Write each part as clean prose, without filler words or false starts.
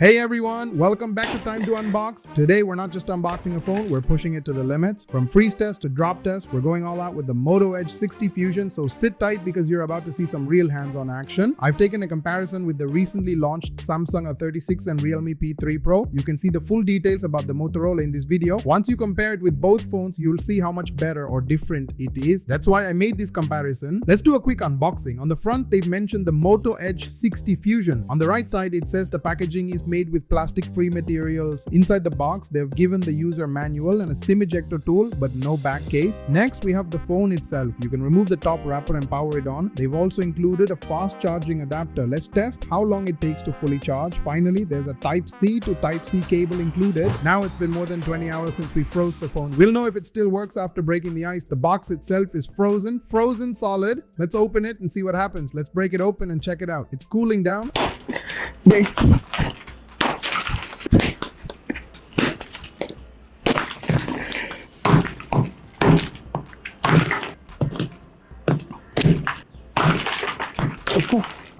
Hey everyone, welcome back to Time to Unbox. Today we're not just unboxing a phone, we're pushing it to the limits. From freeze test to drop test, we're going all out with the Moto Edge 60 Fusion, so sit tight because you're about to see some real hands-on action. I've taken a comparison with the recently launched Samsung A36 and Realme P3 Pro. You can see the full details about the Motorola in this video. Once you compare it with both phones, you'll see how much better or different it is. That's why I made this comparison. Let's do a quick unboxing. On the front, they've mentioned the Moto Edge 60 Fusion. On the right side, it says the packaging is made with plastic-free materials. Inside the box, they've given the user manual and a SIM ejector tool, but no back case. Next, we have the phone itself. You can remove the top wrapper and power it on. They've also included a fast charging adapter. Let's test how long it takes to fully charge. Finally, there's a Type-C to Type-C cable included. Now it's been more than 20 hours since we froze the phone. We'll know if it still works after breaking the ice. The box itself is frozen solid. Let's open it and see what happens. Let's break it open and check it out. It's cooling down.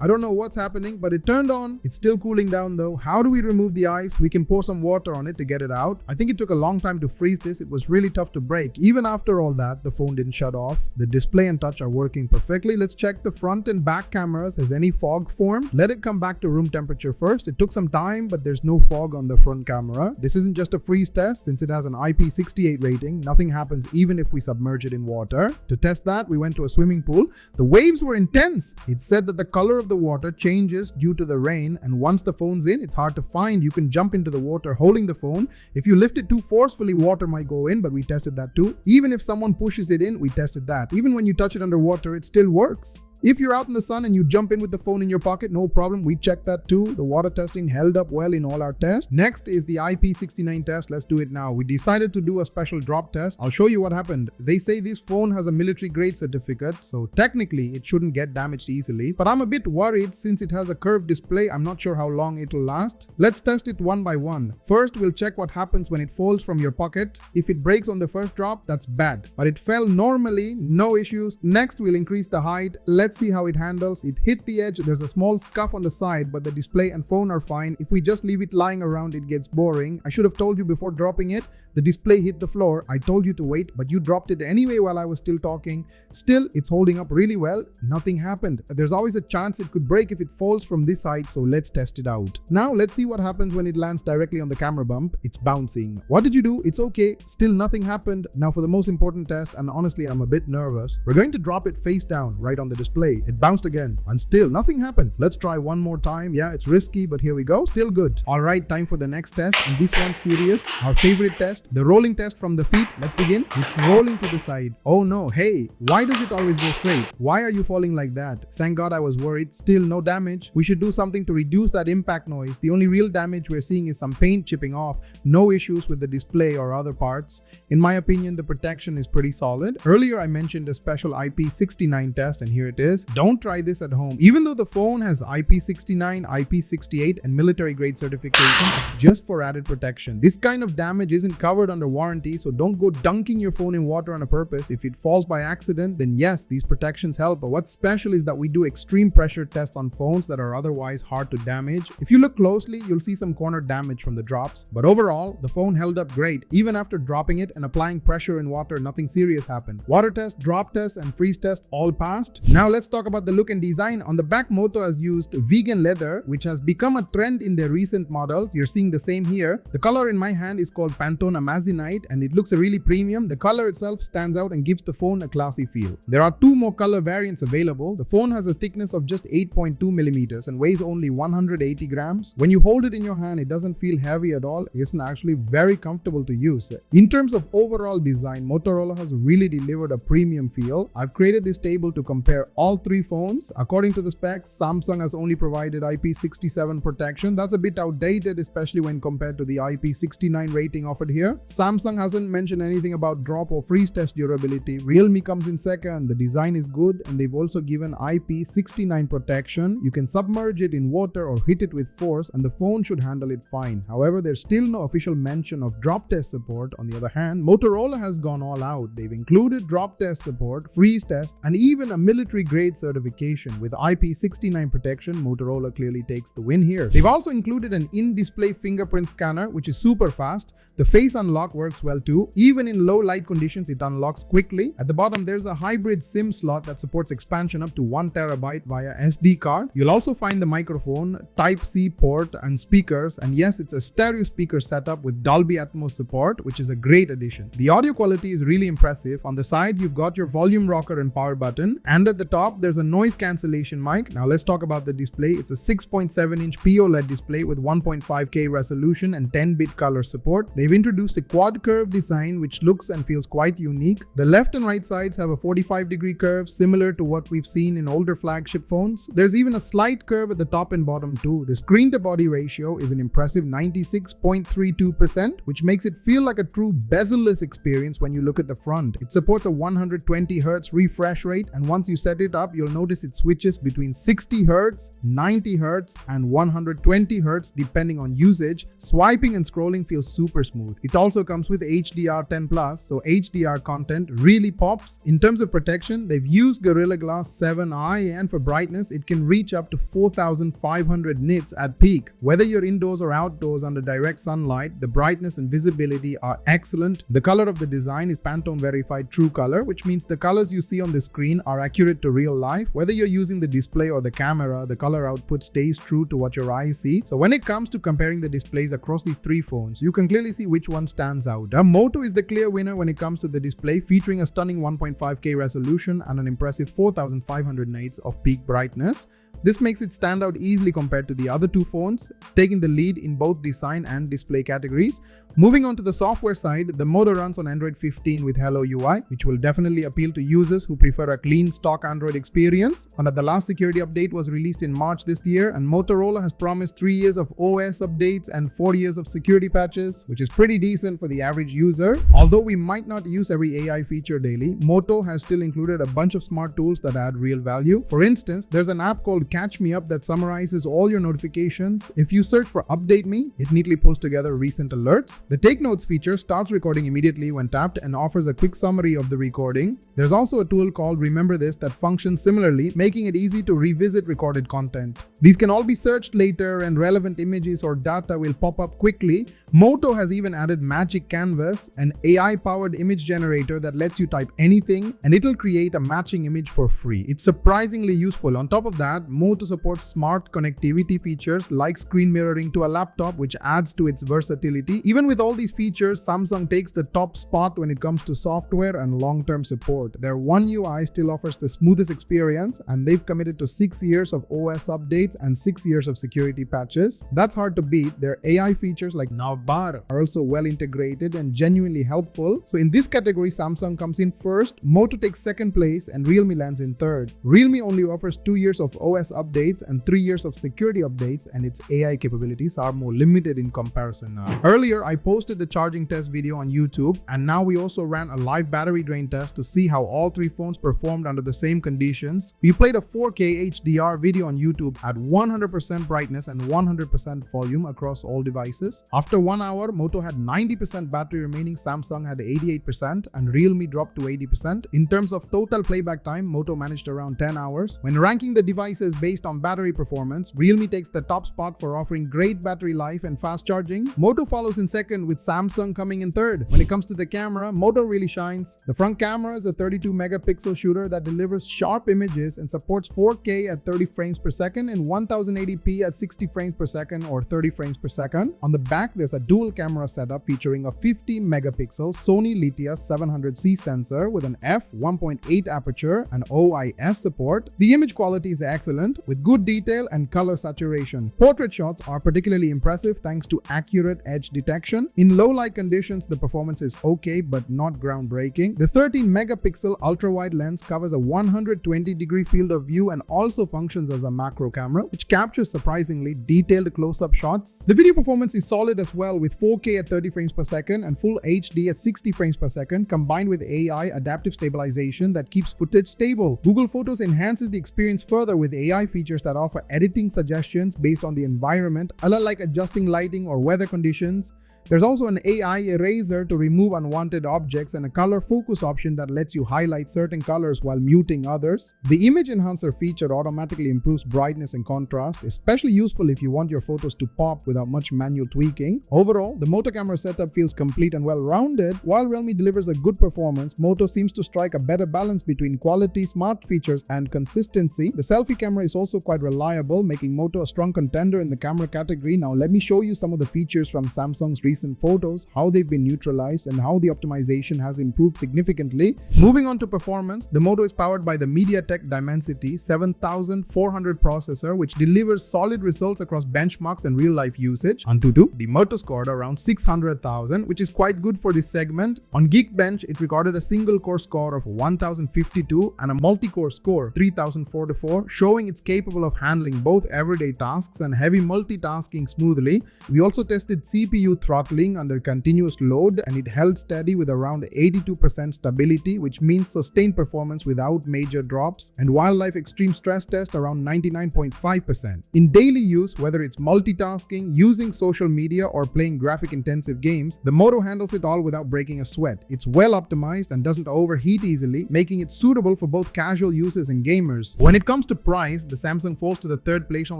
I don't know what's happening, but it turned on. It's still cooling down though. How do we remove the ice? We can pour some water on it to get it out. I think it took a long time to freeze this. It was really tough to break. Even after all that, the phone didn't shut off. The display and touch are working perfectly. Let's check the front and back cameras. Has any fog formed? Let it come back to room temperature first. It took some time, but there's no fog on the front camera. This isn't just a freeze test. Since it has an IP68 rating, nothing happens even if we submerge it in water. To test that, we went to a swimming pool. The waves were intense. It said that the color of the water changes due to the rain, and once the phone's in, it's hard to find. You can jump into the water holding the phone. If you lift it too forcefully, water might go in, but we tested that too. Even if someone pushes it in, we tested that. Even when you touch it underwater, it still works. If you're out in the sun and you jump in with the phone in your pocket, no problem. We checked that too. The water testing held up well in all our tests. Next is the IP69 test. Let's do it now. We decided to do a special drop test. I'll show you what happened. They say this phone has a military grade certificate, so technically it shouldn't get damaged easily. But I'm a bit worried since it has a curved display. I'm not sure how long it'll last. Let's test it one by one. First, we'll check what happens when it falls from your pocket. If it breaks on the first drop, that's bad. But it fell normally, no issues. Next, we'll increase the height. Let's see how it handles. It hit the edge. There's a small scuff on the side, but the display and phone are fine. If we just leave it lying around, it gets boring. I should have told you before dropping it. The display hit the floor. I told you to wait, but you dropped it anyway while I was still talking. Still, it's holding up really well. Nothing happened. There's always a chance it could break if it falls from this height, so let's test it out. Now, let's see what happens when it lands directly on the camera bump. It's bouncing. What did you do? It's okay. Still nothing happened. Now for the most important test, and honestly, I'm a bit nervous. We're going to drop it face down right on the display. It bounced again and still nothing happened. Let's try one more time. Yeah, it's risky, but here we go. Still good. All right, time for the next test, and this one's serious. Our favorite test, the rolling test from the feet. Let's begin. It's rolling to the side. Oh no, hey, why does it always go straight? Why are you falling like that? Thank God I was worried. Still no damage. We should do something to reduce that impact noise. The only real damage we're seeing is some paint chipping off. No issues with the display or other parts. In my opinion, the protection is pretty solid. Earlier I mentioned a special IP69 test, and here it is. Don't try this at home. Even though the phone has IP69, IP68 and military grade certification, it's just for added protection. This kind of damage isn't covered under warranty, so don't go dunking your phone in water on a purpose. If it falls by accident, then yes, these protections help, but what's special is that we do extreme pressure tests on phones that are otherwise hard to damage. If you look closely, you'll see some corner damage from the drops, but overall, the phone held up great. Even after dropping it and applying pressure in water, nothing serious happened. Water test, drop test and freeze test all passed. Now let's talk about the look and design. On the back, Moto has used vegan leather, which has become a trend in their recent models. You're seeing the same here. The color in my hand is called Pantone Amazonite, and it looks really premium. The color itself stands out and gives the phone a classy feel. There are two more color variants available. The phone has a thickness of just 8.2 millimeters and weighs only 180 grams. When you hold it in your hand, it doesn't feel heavy at all. It's actually very comfortable to use. In terms of overall design, Motorola has really delivered a premium feel. I've created this table to compare all three phones. According to the specs, Samsung has only provided IP67 protection. That's a bit outdated, especially when compared to the IP69 rating offered here. Samsung hasn't mentioned anything about drop or freeze test durability. Realme comes in second. The design is good, and they've also given IP69 protection. You can submerge it in water or hit it with force, and the phone should handle it fine. However, there's still no official mention of drop test support. On the other hand, Motorola has gone all out. They've included drop test support, freeze test, and even a military grade grade certification. With IP69 protection, Motorola clearly takes the win here. They've also included an in-display fingerprint scanner, which is super fast. The face unlock works well too. Even in low light conditions, it unlocks quickly. At the bottom, there's a hybrid SIM slot that supports expansion up to 1 terabyte via SD card. You'll also find the microphone, Type-C port, and speakers. And yes, it's a stereo speaker setup with Dolby Atmos support, which is a great addition. The audio quality is really impressive. On the side, you've got your volume rocker and power button. And at the top, there's a noise cancellation mic. Now let's talk about the display. It's a 6.7-inch POLED display with 1.5K resolution and 10-bit color support. They've introduced a quad curve design, which looks and feels quite unique. The left and right sides have a 45-degree curve, similar to what we've seen in older flagship phones. There's even a slight curve at the top and bottom too. The screen-to-body ratio is an impressive 96.32%, which makes it feel like a true bezel-less experience when you look at the front. It supports a 120Hz refresh rate, and once you set it up, you'll notice it switches between 60Hz, 90Hz, and 120Hz depending on usage. Swiping and scrolling feels super smooth. It also comes with HDR10+, so HDR content really pops. In terms of protection, they've used Gorilla Glass 7i, and for brightness, it can reach up to 4500 nits at peak. Whether you're indoors or outdoors under direct sunlight, the brightness and visibility are excellent. The color of the design is Pantone verified true color, which means the colors you see on the screen are accurate to real life. Whether you're using the display or the camera, the color output stays true to what your eyes see. So when it comes to comparing the displays across these three phones, you can clearly see which one stands out. Moto is the clear winner when it comes to the display, featuring a stunning 1.5K resolution and an impressive 4500 nits of peak brightness. This makes it stand out easily compared to the other two phones, taking the lead in both design and display categories. Moving on to the software side, the Moto runs on Android 15 with Hello UI, which will definitely appeal to users who prefer a clean stock Android experience. And the last security update was released in March this year, and Motorola has promised 3 years of OS updates and 4 years of security patches, which is pretty decent for the average user. Although we might not use every AI feature daily, Moto has still included a bunch of smart tools that add real value. For instance, there's an app called Catch Me Up that summarizes all your notifications. If you search for Update Me, it neatly pulls together recent alerts. The Take Notes feature starts recording immediately when tapped and offers a quick summary of the recording. There's also a tool called Remember This that functions similarly, making it easy to revisit recorded content. These can all be searched later, and relevant images or data will pop up quickly. Moto has even added Magic Canvas, an AI-powered image generator that lets you type anything and it'll create a matching image for free. It's surprisingly useful. On top of that, Moto supports smart connectivity features like screen mirroring to a laptop, which adds to its versatility. Even with all these features, Samsung takes the top spot when it comes to software and long-term support. Their One UI still offers the smoothest experience, and they've committed to 6 years of OS updates and 6 years of security patches. That's hard to beat. Their AI features like Navbar are also well integrated and genuinely helpful. So in this category, Samsung comes in first, Moto takes second place, and Realme lands in third. Realme only offers 2 years of OS updates and 3 years of security updates, and its AI capabilities are more limited in comparison now. Earlier, I posted the charging test video on YouTube, and now we also ran a live battery drain test to see how all three phones performed under the same conditions. We played a 4K HDR video on YouTube at 100% brightness and 100% volume across all devices. After 1 hour, Moto had 90% battery remaining, Samsung had 88%, and Realme dropped to 80%. In terms of total playback time, Moto managed around 10 hours. When ranking the devices based on battery performance, Realme takes the top spot for offering great battery life and fast charging. Moto follows in second, with Samsung coming in third. When it comes to the camera, Moto really shines. The front camera is a 32 megapixel shooter that delivers sharp images and supports 4K at 30 frames per second and 1080p at 60 frames per second or 30 frames per second. On the back, there's a dual camera setup featuring a 50 megapixel Sony Litia 700C sensor with an f1.8 aperture and OIS support. The image quality is excellent with good detail and color saturation. Portrait shots are particularly impressive thanks to accurate edge detection. In low light conditions, the performance is okay but not groundbreaking. The 13 megapixel ultra-wide lens covers a 120-degree field of view and also functions as a macro camera, which captures surprisingly detailed close-up shots. The video performance is solid as well, with 4K at 30 frames per second and full HD at 60 frames per second, combined with AI adaptive stabilization that keeps footage stable. Google Photos enhances the experience further with AI features that offer editing suggestions based on the environment, like adjusting lighting or weather conditions. There's also an AI eraser to remove unwanted objects and a color focus option that lets you highlight certain colors while muting others. The image enhancer feature automatically improves brightness and contrast, especially useful if you want your photos to pop without much manual tweaking. Overall, the Moto camera setup feels complete and well-rounded. While Realme delivers a good performance, Moto seems to strike a better balance between quality, smart features, and consistency. The selfie camera is also quite reliable, making Moto a strong contender in the camera category. Now let me show you some of the features from Samsung's recent photos, how they've been neutralized, and how the optimization has improved significantly. Moving on to performance, the Moto is powered by the MediaTek Dimensity 7400 processor, which delivers solid results across benchmarks and real-life usage. Antutu, the Moto scored around 600,000, which is quite good for this segment. On Geekbench, it recorded a single-core score of 1052 and a multi-core score 3044, showing it's capable of handling both everyday tasks and heavy multitasking smoothly. We also tested CPU throttling under continuous load, and it held steady with around 82% stability, which means sustained performance without major drops, and wildlife extreme stress test around 99.5%. In daily use, whether it's multitasking, using social media, or playing graphic-intensive games, the Moto handles it all without breaking a sweat. It's well optimized and doesn't overheat easily, making it suitable for both casual users and gamers. When it comes to price, the Samsung falls to the third place on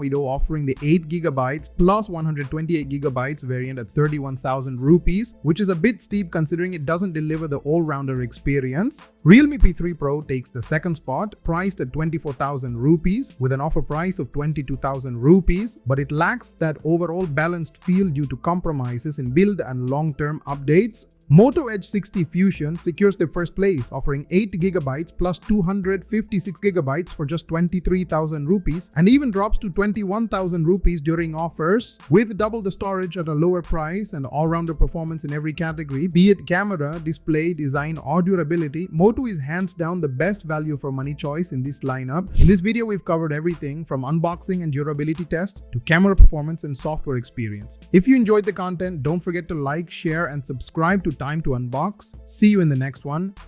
Wido, offering the 8GB plus 128GB variant at 31,000 rupees, which is a bit steep considering it doesn't deliver the all-rounder experience. Realme P3 Pro takes the second spot, priced at 24,000 rupees with an offer price of 22,000 rupees, but it lacks that overall balanced feel due to compromises in build and long-term updates. Moto Edge 60 Fusion secures the first place, offering 8GB plus 256GB for just 23,000 rupees, and even drops to 21,000 rupees during offers. With double the storage at a lower price and all-rounder performance in every category, be it camera, display, design, or durability, Moto is hands down the best value for money choice in this lineup. In this video, we've covered everything from unboxing and durability test to camera performance and software experience. If you enjoyed the content, don't forget to like, share, and subscribe to Time to Unbox. See you in the next one.